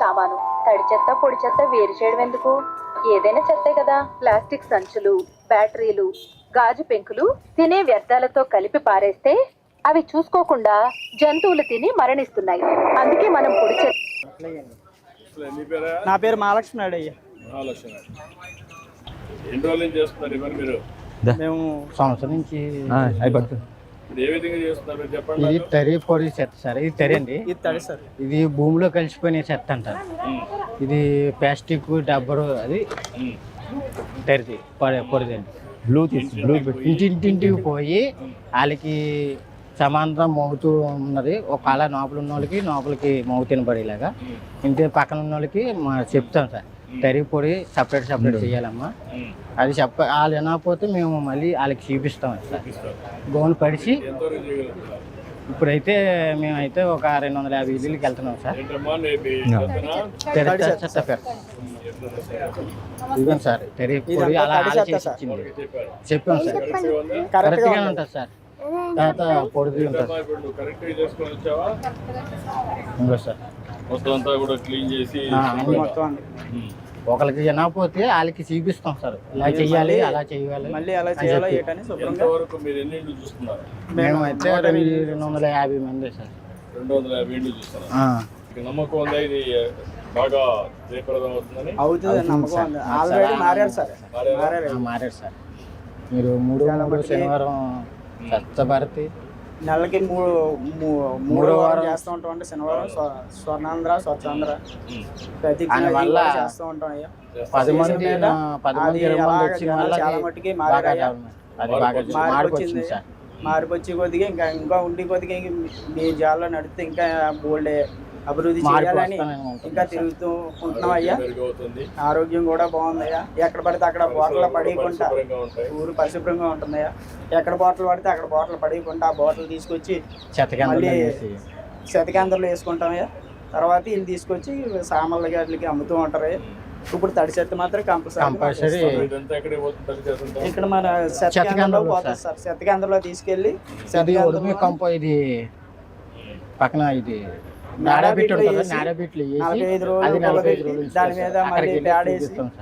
సామాను. తడి చెత్త పొడి చెత్త వేరు చేయడం ఎందుకు? ఏదైనా చెత్తే కదా. ప్లాస్టిక్ సంచులు, బ్యాటరీలు, గాజు పెంకులు తినే వ్యర్థాలతో కలిపి పారేస్తే అవి చూసుకోకుండా జంతువులు తిని మరణిస్తున్నాయి. అందుకే మనం పొడి చెత్త. నా పేరు మహాలక్ష్మి నాయుడు అయ్యా. ఎన్ని రోజుల నుంచి చేస్తున్నారు ఇవన్నీ మీరు? మేము సంవత్సరం నుంచి ఇప్పుడు ఏ విధంగా చేస్తున్నారు చెప్పండి. ఇది తరి పొడి చెత్త సార్. ఇది తరి అండి. ఇది తడి సార్. ఇది భూమిలో కలిసిపోయిన చెత్త అంటారు. ఇది ప్లాస్టిక్ డబ్బరు అది తరిది పొడిదండి. ఇంటింటికి పోయి వాళ్ళకి సమాంతరం మోగుతూ ఉన్నది. ఒక అలా లోపల ఉన్న వాళ్ళకి లోపలికి మోగు తినబడేలాగా ఇంటి పక్కన ఉన్న వాళ్ళకి చెప్తాం సార్. తరి పొడి సపరేట్ చేయాలమ్మా. అది వాళ్ళు వినకపోతే మేము మళ్ళీ వాళ్ళకి చూపిస్తాం సార్. గోను పడిచి ఇప్పుడైతే మేమైతే ఒక 250 ఇళ్ళకి వెళ్తున్నాం సార్. ఇదిగోండి సార్ తెరి పొడి అలా చేసి ఇచ్చింది చెప్పాం సార్. కరెక్ట్గానే ఉంటుంది సార్. తర్వాత పొడి ఉంటుంది ఇంకో సార్. మొత్తం అంతా కూడా క్లీన్ చేసి మొత్తం ఒకరికి వినకపోతే వాళ్ళకి చూపిస్తాం సార్. ఇలా చెయ్యాలి అలా చెయ్యాలి మళ్ళీ ఎలా చేయాలో ఏటని శుభ్రంగా. వరకు మీరు ఎన్ని ఇండ్లు చూస్తున్నారు? మేమైతే 250 మంది సార్. 250 ఇండ్లు చూస్తున్నారు. నమ్మకం ఉందా ఇది బాగా జయప్రదం అవుతుంది? నమ్మకం ఉంది. ఆల్రెడీ మారారు సార్. మారారు సార్. మీరు 3 శనివారం స్వచ్ఛభారతి నెలకి మూడో వారం చేస్తూ ఉంటాం. అంటే శనివారం స్వర్ణాంధ్ర స్వచ్ఛాంధ్ర ప్రతి చేస్తూ ఉంటాం అయ్యా. 10 మంది 20 మంది వచ్చిన చాలా మట్టుకి మారిపోయింది. మారిపోచ్చి కొద్దిగా ఇంకా ఉండి కొద్దిగా మీ జాల్లో నడిస్తే ఇంకా బోల్డ్ అభివృద్ధి చేయాలని ఇంకా తిరుగుతూ ఉంటున్నాం అయ్యా. ఆరోగ్యం కూడా బాగుందయ్యా. ఎక్కడ పడితే అక్కడ బాటలు పడేయకుండా ఊరు పరిశుభ్రంగా ఉంటుందయ్యా. ఎక్కడ బాటలు పడితే అక్కడ బాటలు పడేయకుండా ఆ బాటలు తీసుకొచ్చి మళ్ళీ శతకేంద్రంలో వేసుకుంటామయ్యా. తర్వాత వీళ్ళు తీసుకొచ్చి సామాన్ల గట్లకి అమ్ముతూ ఉంటారు. ఇప్పుడు తడి చెత్త మాత్రం కంపల్సరీ ఇక్కడ మన శతకేంద్రంలో పోతుంది సార్. శతకేంద్రంలో తీసుకెళ్ళి ఇది పక్కన ఇది నారాబిట్లు 45 రోజులు దాని మీద మళ్ళీ ప్యాడ్ వేసి